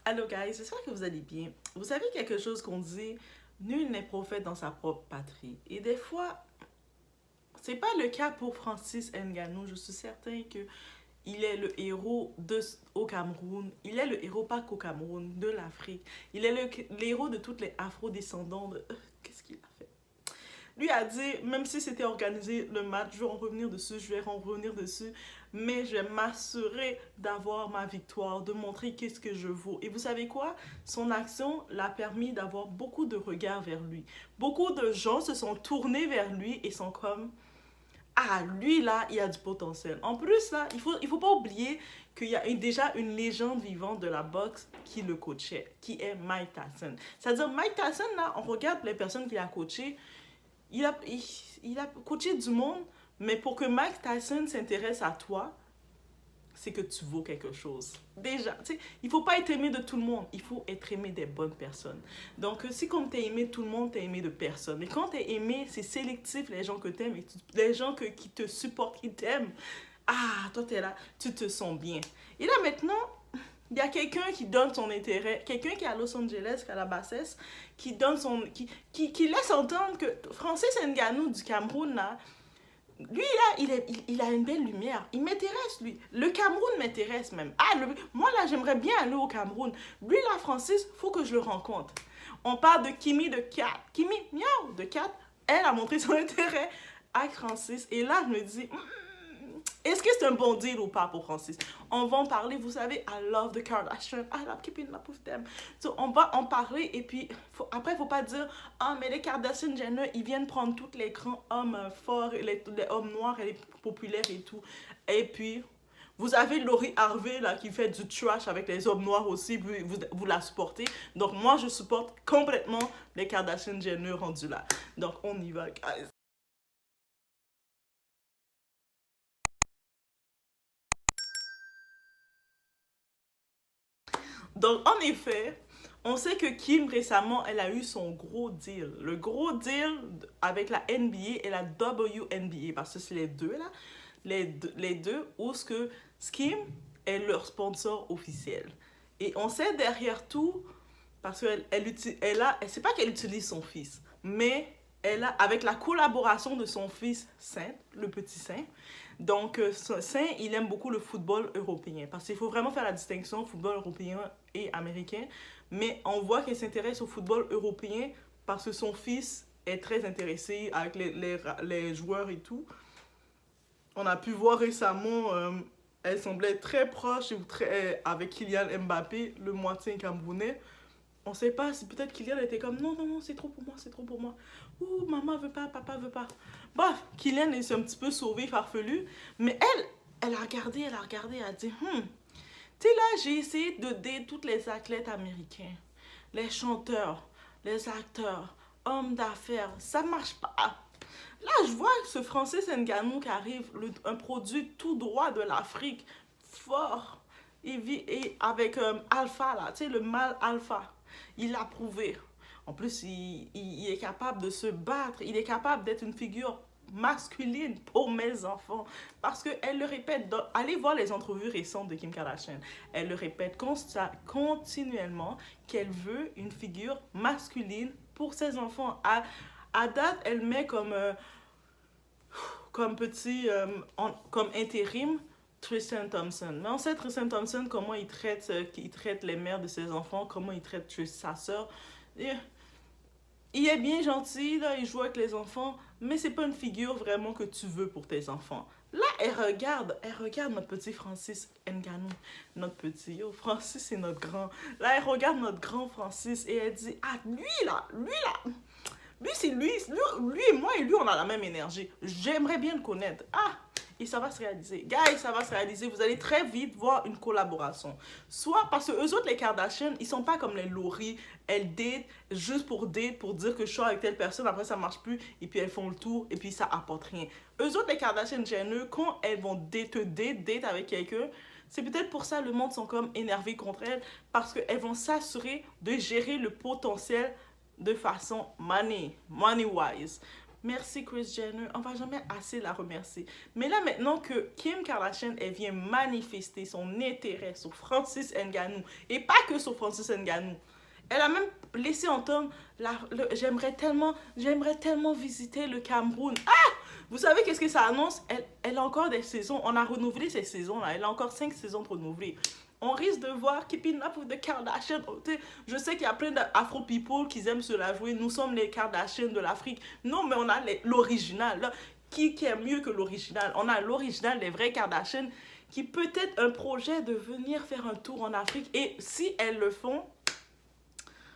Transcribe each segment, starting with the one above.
Allô guys, j'espère que vous allez bien. Vous savez quelque chose qu'on dit, nul n'est prophète dans sa propre patrie. Et des fois, c'est pas le cas pour Francis Ngannou. Je suis certain que il est le héros au Cameroun. Il est le héros pas qu'au Cameroun, de l'Afrique. Il est le héros de toutes les afro-descendants. Qu'est-ce qu'il a fait? Lui a dit, même si c'était organisé le match, je vais en revenir dessus, je vais en revenir dessus, mais je vais m'assurer d'avoir ma victoire, de montrer qu'est-ce que je vaux. Et vous savez quoi? Son action l'a permis d'avoir beaucoup de regards vers lui. Beaucoup de gens se sont tournés vers lui et sont comme, ah, lui là, il a du potentiel. En plus là, il faut pas oublier qu'il y a déjà une légende vivante de la boxe qui le coachait, qui est Mike Tyson. C'est-à-dire, Mike Tyson là, on regarde les personnes qu'il a coachées, il a coaché du monde, mais pour que Mike Tyson s'intéresse à toi, c'est que tu vaux quelque chose. Déjà, tu sais, il faut pas être aimé de tout le monde, il faut être aimé des bonnes personnes. Donc, si comme t'es aimé de tout le monde, t'es aimé de personne. Mais quand t'es aimé, c'est sélectif les gens que t'aimes, et les gens qui te supportent, qui t'aiment. Ah, toi t'es là, tu te sens bien. Et là maintenant, il y a quelqu'un qui donne son intérêt, quelqu'un qui est à Los Angeles, qui a la bassesse, qui donne son, qui laisse entendre que Francis Ngannou du Cameroun, là, lui, là, il a une belle lumière. Il m'intéresse, lui. Le Cameroun m'intéresse même. Ah, moi, là, j'aimerais bien aller au Cameroun. Lui, là, Francis, faut que je le rencontre. On parle de Kimi de 4. Kimi, miaou, de 4. Elle a montré son intérêt à Francis. Et là, je me dis, est-ce que c'est un bon deal ou pas pour Francis? On va en parler, vous savez, I love the Kardashians, I love keeping up with them. So, on va en parler et puis, après, il ne faut pas dire, ah, mais les Kardashian Jenner, ils viennent prendre tous les grands hommes forts, les hommes noirs et les populaires et tout. Et puis, vous avez Laurie Harvey là, qui fait du trash avec les hommes noirs aussi, vous la supportez. Donc, moi, je supporte complètement les Kardashian Jenner rendus là. Donc, on y va, guys. Donc, en effet, on sait que Kim, récemment, elle a eu son gros deal. Le gros deal avec la NBA et la WNBA, parce que c'est les deux, là. Les deux, où ce que Kim est leur sponsor officiel. Et on sait derrière tout, parce qu'c'est pas qu'elle utilise son fils, mais elle a, avec la collaboration de son fils Saint, le petit Saint, donc Saint, il aime beaucoup le football européen, parce qu'il faut vraiment faire la distinction football européen et américain, mais on voit qu'elle s'intéresse au football européen parce que son fils est très intéressé avec les joueurs et tout. On a pu voir récemment, elle semblait très proche avec Kylian Mbappé, le moitié camerounais. On sait pas si peut-être Kylian était comme non, non, non, c'est trop pour moi, c'est trop pour moi. Ouh, maman veut pas, papa veut pas. Bref, Kylian est un petit peu sauvé, farfelu. Mais elle a regardé, elle a dit, tu sais là, j'ai essayé de date tous les athlètes américains, les chanteurs, les acteurs, hommes d'affaires, ça marche pas. Là, je vois ce Francis Ngannou qui arrive, un produit tout droit de l'Afrique, fort, et avec Alpha, là, tu sais, le mâle Alpha. Il l'a prouvé. En plus, il est capable de se battre, il est capable d'être une figure masculine pour mes enfants. Parce qu'elle le répète, allez voir les entrevues récentes de Kim Kardashian. Elle le répète continuellement qu'elle veut une figure masculine pour ses enfants. À date, elle met comme petit, comme intérim Tristan Thompson. Mais on sait Tristan Thompson, comment il traite les mères de ses enfants, comment il traite sa soeur. Il est bien gentil, là, il joue avec les enfants, mais c'est pas une figure vraiment que tu veux pour tes enfants. Là, elle regarde notre petit Francis Ngannou, notre petit, oh, Francis c'est notre grand. Là, elle regarde notre grand Francis et elle dit, ah, lui là, lui et moi et lui, on a la même énergie. J'aimerais bien le connaître. Ah, et ça va se réaliser. Guys, ça va se réaliser. Vous allez très vite voir une collaboration. Soit parce que eux autres, les Kardashians, ils sont pas comme les Laurie. Elles datent juste pour date, pour dire que je suis avec telle personne, après ça marche plus, et puis elles font le tour, et puis ça apporte rien. Eux autres, les Kardashian Jenner, quand elles vont date avec quelqu'un, c'est peut-être pour ça le monde sont comme énervés contre elles, parce qu'elles vont s'assurer de gérer le potentiel de façon money wise. Merci Kris Jenner. On va jamais assez la remercier. Mais là, maintenant que Kim Kardashian, elle vient manifester son intérêt sur Francis Ngannou, et pas que sur Francis Ngannou, elle a même laissé entendre, j'aimerais tellement visiter le Cameroun. Ah! Vous savez qu'est-ce que ça annonce? Elle a encore des saisons. On a renouvelé ces saisons-là. Elle a encore 5 saisons de renouveler. On risque de voir Keeping Up with the Kardashians. Je sais qu'il y a plein d'Afro people qui aiment se la jouer. Nous sommes les Kardashians de l'Afrique. Non, mais on a l'original. Qui est mieux que l'original? On a l'original, les vrais Kardashians, qui peut-être un projet de venir faire un tour en Afrique. Et si elles le font,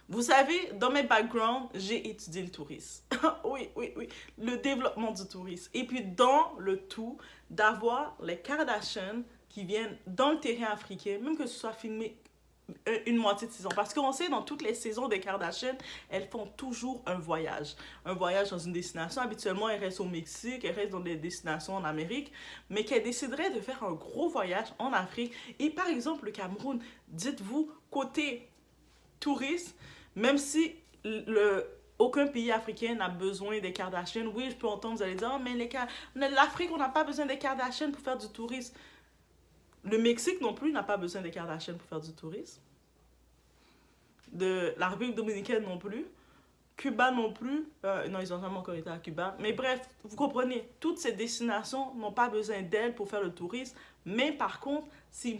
vous savez, dans mes backgrounds, j'ai étudié le tourisme. Oui, oui, oui. Le développement du tourisme. Et puis, dans le tout, d'avoir les Kardashians qui viennent dans le terrain africain, même que ce soit filmé une moitié de saison. Parce qu'on sait, dans toutes les saisons des Kardashians, elles font toujours un voyage. Un voyage dans une destination. Habituellement, elles restent au Mexique, elles restent dans des destinations en Amérique, mais qu'elles décideraient de faire un gros voyage en Afrique. Et par exemple, le Cameroun, dites-vous, côté touriste, même si aucun pays africain n'a besoin des Kardashians, oui, je peux entendre, vous allez dire, oh, mais l'Afrique, on n'a pas besoin des Kardashians pour faire du tourisme. Le Mexique non plus n'a pas besoin des Kardashians pour faire du tourisme. De la République dominicaine non plus. Cuba non plus. Non, ils n'ont jamais encore été à Cuba. Mais bref, vous comprenez, toutes ces destinations n'ont pas besoin d'elles pour faire le tourisme. Mais par contre, c'est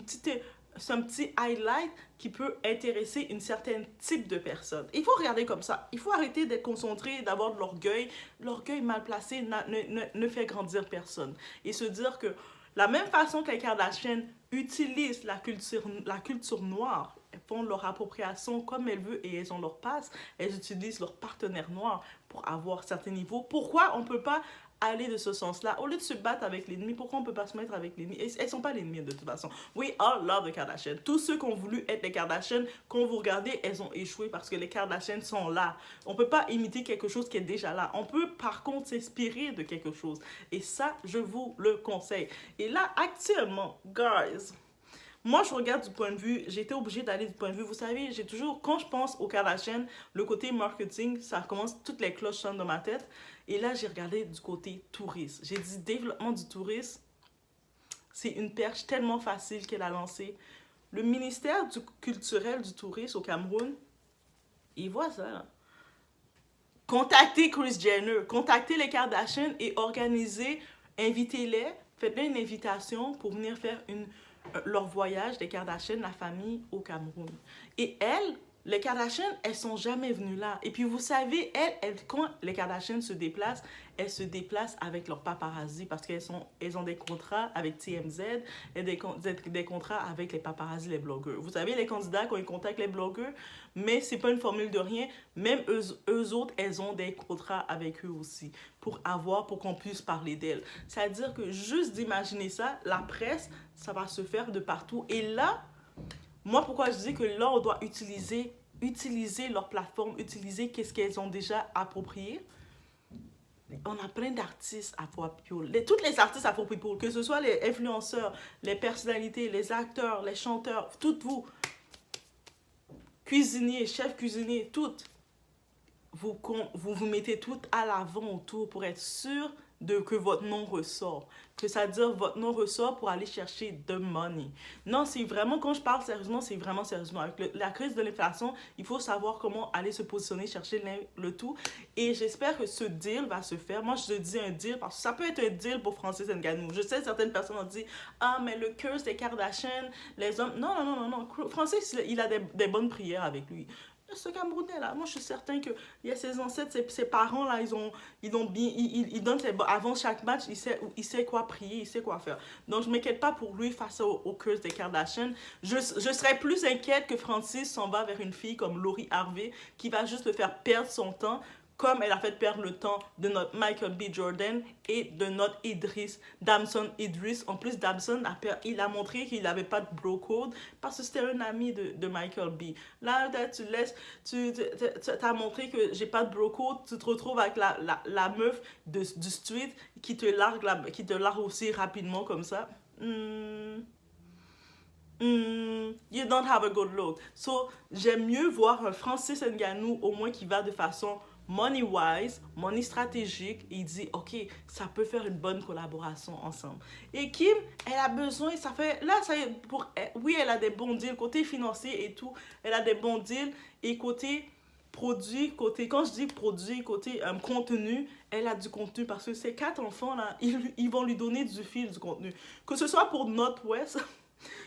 un petit highlight qui peut intéresser une certaine type de personne. Il faut regarder comme ça. Il faut arrêter d'être concentré, d'avoir de l'orgueil. L'orgueil mal placé ne fait grandir personne. Et se dire que la même façon que les Kardashians utilisent la culture noire, elles font leur appropriation comme elles veulent et elles ont leur passe, elles utilisent leurs partenaires noirs pour avoir certains niveaux. Pourquoi on ne peut pas aller de ce sens-là? Au lieu de se battre avec l'ennemi, pourquoi on ne peut pas se mettre avec l'ennemi? Elles ne sont pas l'ennemi de toute façon. We all love the Kardashians. Tous ceux qui ont voulu être les Kardashians, quand vous regardez, elles ont échoué parce que les Kardashians sont là. On ne peut pas imiter quelque chose qui est déjà là. On peut par contre s'inspirer de quelque chose. Et ça, je vous le conseille. Et là, actuellement, guys, moi, je regarde du point de vue, j'étais obligée d'aller du point de vue, vous savez, j'ai toujours, quand je pense aux Kardashians, le côté marketing, ça commence, toutes les cloches sonnent dans ma tête. Et là, j'ai regardé du côté tourisme. J'ai dit, développement du tourisme, c'est une perche tellement facile qu'elle a lancée. Le ministère culturel du tourisme au Cameroun, il voit ça, là. Contactez Kris Jenner, contactez les Kardashians et organisez, invitez-les, faites-leur une invitation pour venir faire leur voyage des Kardashians, la famille au Cameroun. Et elles, les Kardashians, elles sont jamais venues là. Et puis vous savez, quand les Kardashians se déplacent, elles se déplacent avec leurs paparazzi parce elles ont des contrats avec TMZ et des contrats avec les paparazzi, les blogueurs. Vous savez, les candidats, quand ils contactent les blogueurs, mais c'est pas une formule de rien, même eux autres, elles ont des contrats avec eux aussi pour qu'on puisse parler d'elles. C'est-à-dire que juste d'imaginer ça, la presse, ça va se faire de partout. Et là, moi, pourquoi je dis que là, on doit utiliser leur plateforme, utiliser qu'est-ce qu'elles ont déjà approprié. On a plein d'artistes Afro People. Toutes les artistes Afro People, que ce soit les influenceurs, les personnalités, les acteurs, les chanteurs, toutes vous, cuisiniers, chefs cuisiniers, toutes, vous mettez toutes à l'avant autour pour être sûr que votre nom ressort. Que ça veut dire votre nom ressort pour aller chercher the money. Non, c'est vraiment, quand je parle sérieusement, c'est vraiment sérieusement. Avec la crise de l'inflation, il faut savoir comment aller se positionner, chercher le tout. Et j'espère que ce deal va se faire. Moi, je dis un deal parce que ça peut être un deal pour Francis Ngannou. Je sais, certaines personnes ont dit, ah, mais le curse des Kardashians, les hommes. Non, non, non, non, non. Francis, il a des bonnes prières avec lui. Ce Camerounais là, moi je suis certain que il y a ses ancêtres, ses parents là, ils donnent avant chaque match, il sait quoi prier, il sait quoi faire. Donc je m'inquiète pas pour lui face au curse des Kardashians. Je serais plus inquiète que Francis s'en va vers une fille comme Lori Harvey qui va juste le faire perdre son temps, comme elle a fait perdre le temps de notre Michael B. Jordan et de notre Damson Idris. En plus, Damson, il a montré qu'il n'avait pas de bro code parce que c'était un ami de Michael B. Là, tu as montré que j'ai pas de bro code, tu te retrouves avec la meuf du street qui te largue aussi rapidement comme ça. You don't have a good look. So, j'aime mieux voir un Francis Ngannou au moins qui va de façon money-wise, money stratégique, il dit, OK, ça peut faire une bonne collaboration ensemble. Et Kim, elle a besoin, ça fait, là, ça, oui, elle a des bons deals, côté financier et tout, elle a des bons deals, et côté produit, côté, quand je dis produit, côté contenu, elle a du contenu, parce que ces 4 enfants, là, ils vont lui donner du fil, du contenu. Que ce soit pour Northwest,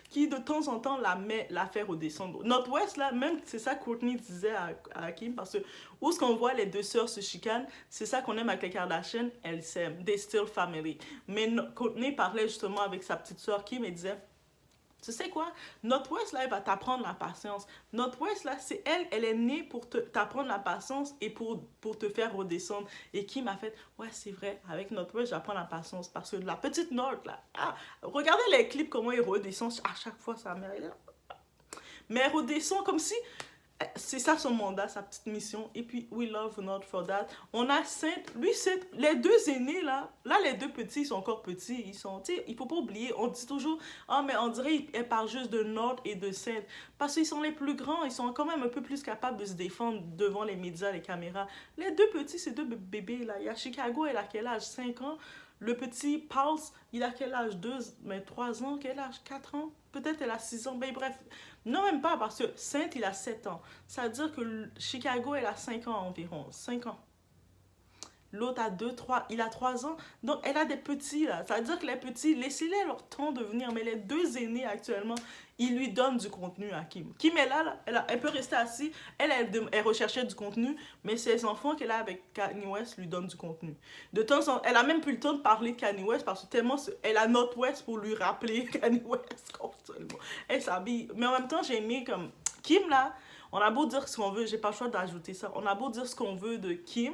qui de temps en temps la fait redescendre. Northwest, là, même, c'est ça que Courtney disait à Kim, parce que où est-ce qu'on voit les deux sœurs se chicanent, c'est ça qu'on aime avec les Kardashians, elles s'aiment, they still family. Mais Courtney parlait justement avec sa petite sœur Kim et disait, tu sais quoi, Northwest, là, elle va t'apprendre la patience. Northwest, là, c'est elle, elle est née pour t'apprendre la patience et pour te faire redescendre. Et Kim m'a fait, ouais, c'est vrai, avec Northwest, j'apprends la patience. Parce que la petite North, là, regardez les clips, comment elle redescend à chaque fois, sa mère est là. Mais elle redescend comme si c'est ça son mandat, sa petite mission. Et puis, we love not for that. On a Sainte, lui, c'est les deux aînés là, les deux petits, ils sont encore petits. Ils sont, tu sais, il faut pas oublier, on dit toujours, ah, mais on dirait, elle parle juste de Nord et de Sainte. Parce qu'ils sont les plus grands, ils sont quand même un peu plus capables de se défendre devant les médias, les caméras. Les deux petits, c'est deux bébés là. Il y a Chicago, elle a quel âge? 5 ans. Le petit Pulse, il a quel âge? 2, mais 3 ans, quel âge? 4 ans? Peut-être elle a 6 ans. Ben bref, non même pas parce que Sainte, il a 7 ans. Ça veut dire que Chicago, elle a 5 ans environ. 5 ans. L'autre a 2, 3, il a 3 ans. Donc, elle a des petits, là. Ça veut dire que les petits, laissez-les leur temps de venir. Mais les deux aînés, actuellement, ils lui donnent du contenu à Kim. Kim est là, elle peut rester assise. Elle recherchait du contenu, mais ses enfants qu'elle a avec Kanye West lui donnent du contenu. De temps en temps, elle a même plus le temps de parler de Kanye West parce que tellement elle a Northwest pour lui rappeler Kanye West constamment. Elle s'habille. Mais en même temps, j'ai aimé comme Kim, là, on a beau dire ce qu'on veut, j'ai pas le choix d'ajouter ça. On a beau dire ce qu'on veut de Kim,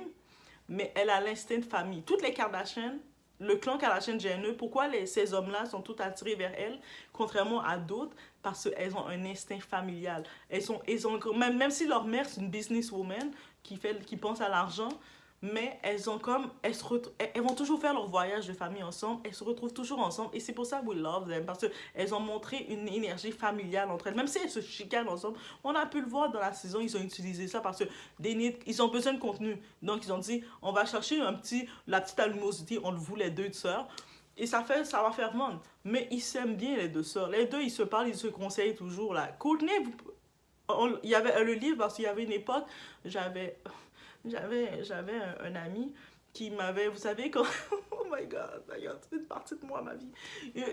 mais elle a l'instinct de famille. Toutes les Kardashians, le clan Kardashian GNE, pourquoi ces hommes-là sont tous attirés vers elle, contrairement à d'autres, parce qu'elles ont un instinct familial. Elles ont même si leur mère, c'est une businesswoman qui pense à l'argent, mais elles ont comme, elles vont toujours faire leur voyage de famille ensemble, elles se retrouvent toujours ensemble, et c'est pour ça que we love them, parce qu'elles ont montré une énergie familiale entre elles, même si elles se chicanent ensemble, on a pu le voir dans la saison, ils ont utilisé ça parce que ils ont besoin de contenu, donc ils ont dit, on va chercher la petite animosité entre vous les deux sœurs, et ça va faire vendre, mais ils s'aiment bien les deux sœurs, les deux ils se parlent, ils se conseillent toujours là. Courtney, il y avait le livre parce qu'il y avait une époque, j'avais un ami qui m'avait, vous savez, quand... Oh my God, c'est une partie de moi, ma vie.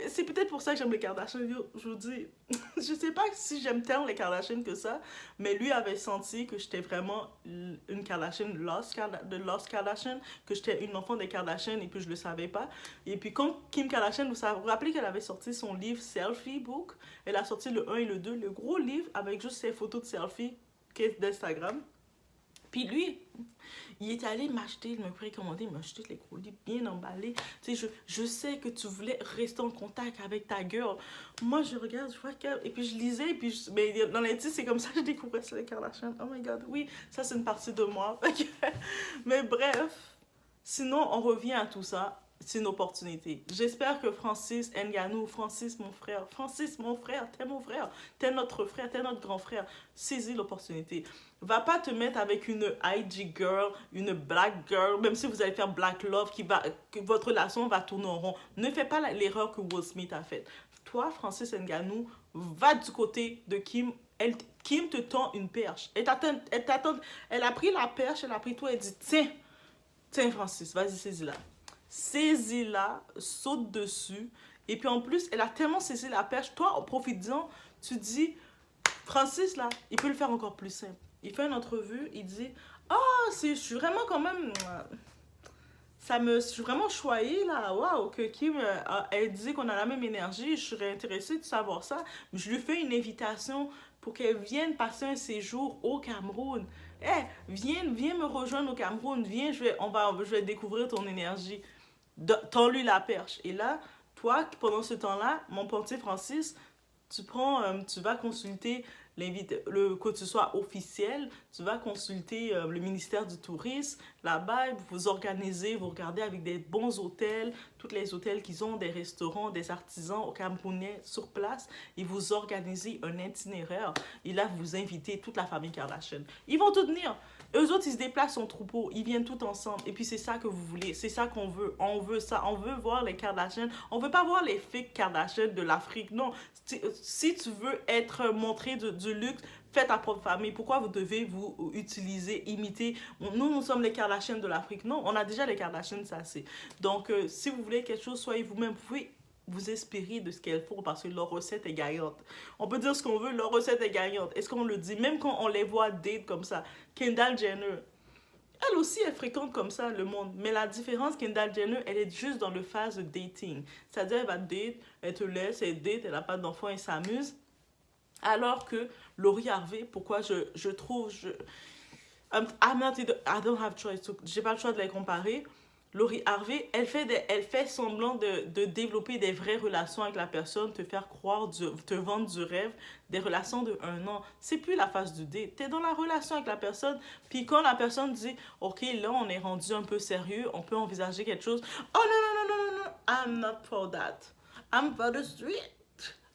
C'est peut-être pour ça que j'aime les Kardashians. Je vous dis, je sais pas si j'aime tellement les Kardashians que ça, mais lui avait senti que j'étais vraiment une Kardashian, de Lost Kardashian, que j'étais une enfant des Kardashians et puis je le savais pas. Et puis quand Kim Kardashian, vous rappelez qu'elle avait sorti son livre Selfie Book, elle a sorti le 1 et le 2, le gros livre avec juste ses photos de selfie d'Instagram. Puis lui, il est allé m'acheter, il me précommandé, il m'a acheté les gros livres bien emballés. Tu sais, je sais que tu voulais rester en contact avec ta girl. Moi, je regarde, je vois qu'elle... Et puis je lisais, et puis mais dans les titres, c'est comme ça que je découvrais sur les Kardashians. Oh my God, oui, ça c'est une partie de moi. Mais bref, sinon, on revient à tout ça. C'est une opportunité. J'espère que Francis Ngannou, Francis mon frère, t'es mon frère, t'es notre frère, t'es notre grand frère, saisis l'opportunité. Va pas te mettre avec une IG girl, une black girl, même si vous allez faire black love, que votre relation va tourner en rond. Ne fais pas l'erreur que Will Smith a faite. Toi, Francis Ngannou, va du côté de Kim. Kim te tend une perche. Elle a pris la perche, elle a pris toi, elle dit, tiens Francis, vas-y, saisis-la. Saisis-la, saute dessus. Et puis en plus, elle a tellement saisi la perche. Toi, en profitant, tu dis, Francis, là, il peut le faire encore plus simple. Il fait une entrevue, il dit, je suis vraiment quand même... je suis vraiment choyée, là. Waouh, que Kim, elle disait qu'on a la même énergie. Je serais intéressée de savoir ça. Je lui fais une invitation pour qu'elle vienne passer un séjour au Cameroun. Viens me rejoindre au Cameroun. Viens, je vais découvrir ton énergie. Tends-lui la perche. Et là, toi, pendant ce temps-là, mon petit Francis, tu vas consulter que tu sois officiel, tu vas consulter le ministère du Tourisme. Là-bas, vous organisez, vous regardez avec des bons hôtels, tous les hôtels qu'ils ont, des restaurants, des artisans au Camerounais sur place, et vous organisez un itinéraire. Et là, vous invitez toute la famille Kardashian. Ils vont tous venir. Eux autres, ils se déplacent en troupeau, ils viennent tous ensemble. Et puis, c'est ça que vous voulez, c'est ça qu'on veut. On veut ça, on veut voir les Kardashians. On veut pas voir les fake Kardashians de l'Afrique. Non, si tu veux être montré du luxe, fais ta propre famille. Pourquoi vous devez vous utiliser, imiter? Nous sommes les Kardashians de l'Afrique. Non, on a déjà les Kardashians, ça c'est. Donc, si vous voulez quelque chose, soyez vous-même. Vous pouvez vous inspirer de ce qu'elles font parce que leur recette est gagnante. On peut dire ce qu'on veut, leur recette est gagnante. Est-ce qu'on le dit? Même quand on les voit date comme ça. Kendall Jenner, elle aussi, elle fréquente comme ça le monde. Mais la différence, Kendall Jenner, elle est juste dans le phase de dating. C'est-à-dire, elle va date, elle te laisse, elle date, elle n'a pas d'enfant, elle s'amuse. Alors que Laurie Harvey, pourquoi je trouve... I don't have choice. J'ai pas le choix de les comparer. Laurie Harvey, elle fait semblant de développer des vraies relations avec la personne, te faire croire, te vendre du rêve, des relations de 1 an. C'est plus la phase du date. Tu es dans la relation avec la personne, puis quand la personne dit, OK, là, on est rendu un peu sérieux, on peut envisager quelque chose. Oh non, non, non, non, non, I'm not for that. I'm for the street.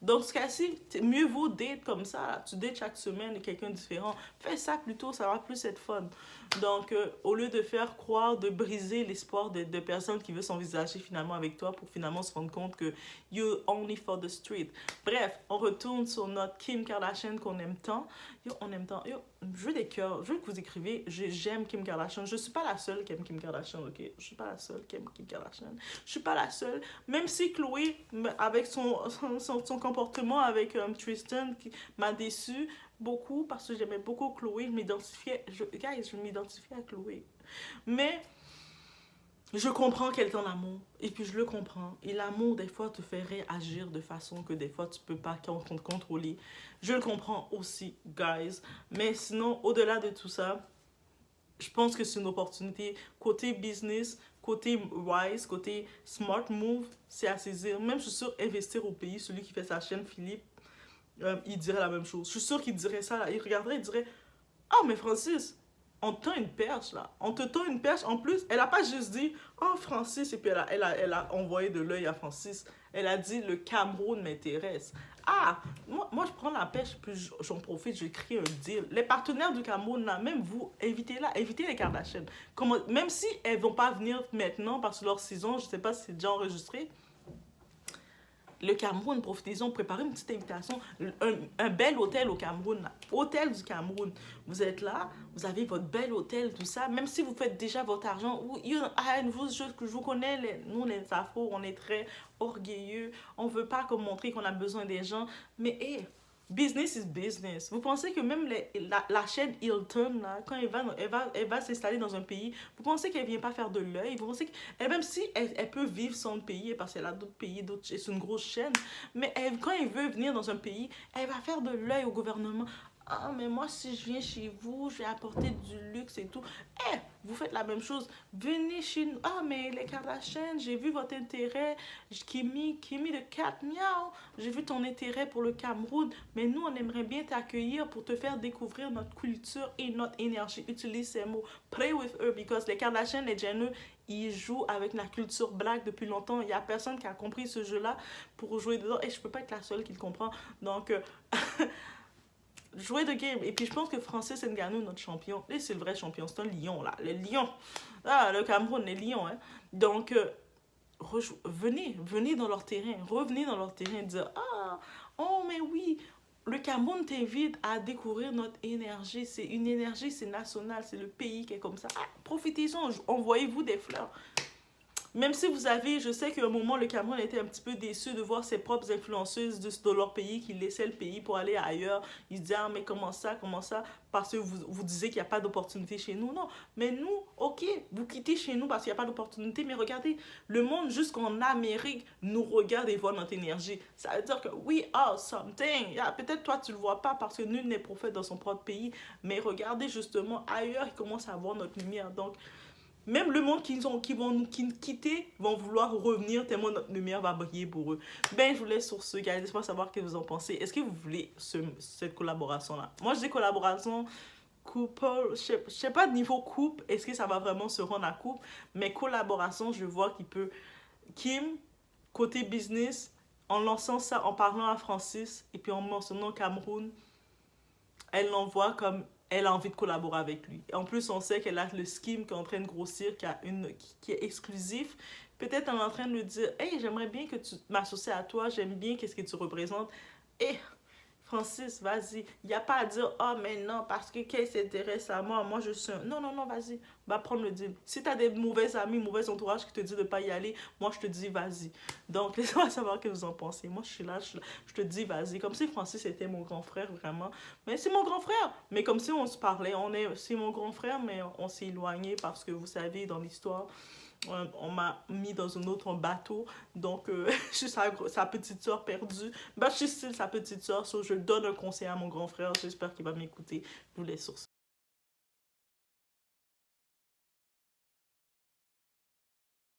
Dans ce cas-ci, mieux vaut date comme ça. Là. Tu dates chaque semaine quelqu'un différent. Fais ça plutôt, ça va plus être fun. Donc, au lieu de faire croire, de briser l'espoir de personnes qui veulent s'envisager finalement avec toi pour finalement se rendre compte que you're only for the street. Bref, on retourne sur notre Kim Kardashian qu'on aime tant. Yo, on aime tant. Yo, je veux des cœurs. Je veux que vous écrivez. J'aime Kim Kardashian. Je suis pas la seule qui aime Kim Kardashian, ok? Je suis pas la seule qui aime Kim Kardashian. Je suis pas la seule. Même si Chloé, avec son comportement avec Tristan, qui m'a déçue beaucoup parce que j'aimais beaucoup Chloé. Je m'identifiais à Chloé. Mais je comprends qu'elle est en amour. Et puis je le comprends. Et l'amour, des fois, te fait réagir de façon que des fois, tu peux pas contrôler. Je le comprends aussi, guys. Mais sinon, au-delà de tout ça, je pense que c'est une opportunité. Côté business, côté wise, côté smart move, c'est à saisir. Même, je suis sûre, investir au pays, celui qui fait sa chaîne, Philippe, il dirait la même chose. Je suis sûre qu'il dirait ça. Là. Il regarderait, il dirait, ah, mais Francis, on te tend une perche, là. On te tend une perche. En plus, elle a pas juste dit, oh, Francis, et puis elle a envoyé de l'œil à Francis. Elle a dit, le Cameroun m'intéresse. Ah, moi, je prends la pêche, puis j'en profite, je crée un deal. Les partenaires du Cameroun, là, même vous, invitez-la, invitez les Kardashians. Même si elles vont pas venir maintenant, parce que leur saison, je sais pas si c'est déjà enregistré, le Cameroun, profitez-en, préparez une petite invitation, un bel hôtel au Cameroun, là. Hôtel du Cameroun. Vous êtes là, vous avez votre bel hôtel, tout ça, même si vous faites déjà votre argent, je vous connais, nous les Afro, on est très orgueilleux, on veut pas comme montrer qu'on a besoin des gens, mais hey, business is business. Vous pensez que même la chaîne Hilton, là, quand elle va s'installer dans un pays, vous pensez qu'elle vient pas faire de l'œil? Vous pensez que, même si elle peut vivre sans pays, parce qu'elle a d'autres pays, c'est une grosse chaîne, mais quand elle veut venir dans un pays, elle va faire de l'œil au gouvernement. Ah, mais moi, si je viens chez vous, je vais apporter du luxe et tout. Eh, vous faites la même chose. Venez chez nous. Ah, mais les Kardashians, j'ai vu votre intérêt. Kimi de Cat Miao. J'ai vu ton intérêt pour le Cameroun. Mais nous, on aimerait bien t'accueillir pour te faire découvrir notre culture et notre énergie. Utilise ces mots. Play with her, because les Kardashians, les Jenner, ils jouent avec la culture black depuis longtemps. Il n'y a personne qui a compris ce jeu-là pour jouer dedans. Et je peux pas être la seule qui le comprend. Donc... jouer de game. Et puis je pense que Francis Ngannou, notre champion, lui c'est le vrai champion, c'est un lion là, le lion. Ah, le Cameroun, les lions. Hein. Donc, venez dans leur terrain, revenez dans leur terrain et dire, ah, oh mais oui, le Cameroun t'invite à découvrir notre énergie. C'est une énergie, c'est national, c'est le pays qui est comme ça. Ah, profitez-en, envoyez-vous des fleurs. Même si vous avez, je sais qu'à un moment, le Cameroun était un petit peu déçu de voir ses propres influenceuses de leur pays qui laissaient le pays pour aller ailleurs. Ils se disaient, ah, mais comment ça, parce que vous disiez qu'il n'y a pas d'opportunité chez nous. Non, mais nous, ok, vous quittez chez nous parce qu'il n'y a pas d'opportunité, mais regardez, le monde jusqu'en Amérique nous regarde et voit notre énergie. Ça veut dire que we are something. Yeah, peut-être toi, tu ne le vois pas parce que nul n'est prophète dans son propre pays, mais regardez justement, ailleurs, ils commencent à voir notre lumière. Donc, Même le monde qui vont nous quitter vont vouloir revenir tellement notre lumière va briller pour eux. Ben, je vous laisse sur ce, guys. Laissez-moi savoir ce que vous en pensez. Est-ce que vous voulez cette collaboration-là? Moi, je dis collaboration couple. Je sais pas de niveau couple, est-ce que ça va vraiment se rendre à couple? Mais collaboration, je vois qu'il peut. Kim, côté business, en lançant ça, en parlant à Francis et puis en mentionnant Cameroun, elle l'envoie comme elle a envie de collaborer avec lui. Et en plus, on sait qu'elle a le scheme qui est en train de grossir, qui est exclusif. Peut-être elle est en train de lui dire, hey, j'aimerais bien que tu m'associes à toi, j'aime bien qu'est-ce que tu représentes. Et Francis, vas-y. Il n'y a pas à dire, oh, mais non, parce que qu'elle s'intéresse à moi, moi je suis un... Non, non, non, vas-y, va prendre le deal. Si tu as des mauvais amis, mauvais entourage qui te disent de ne pas y aller, moi je te dis, vas-y. Donc, laissez-moi savoir ce que vous en pensez. Moi, je suis là, je te dis, vas-y. Comme si Francis était mon grand frère, vraiment. Mais c'est mon grand frère. Mais comme si on se parlait, c'est mon grand frère, mais on s'est éloigné parce que vous savez, dans l'histoire, on m'a mis dans un autre bateau, donc je suis sa petite soeur perdue. Ben, je suis sa petite soeur, so je donne un conseil à mon grand frère, j'espère qu'il va m'écouter. Je vous laisse sur ça.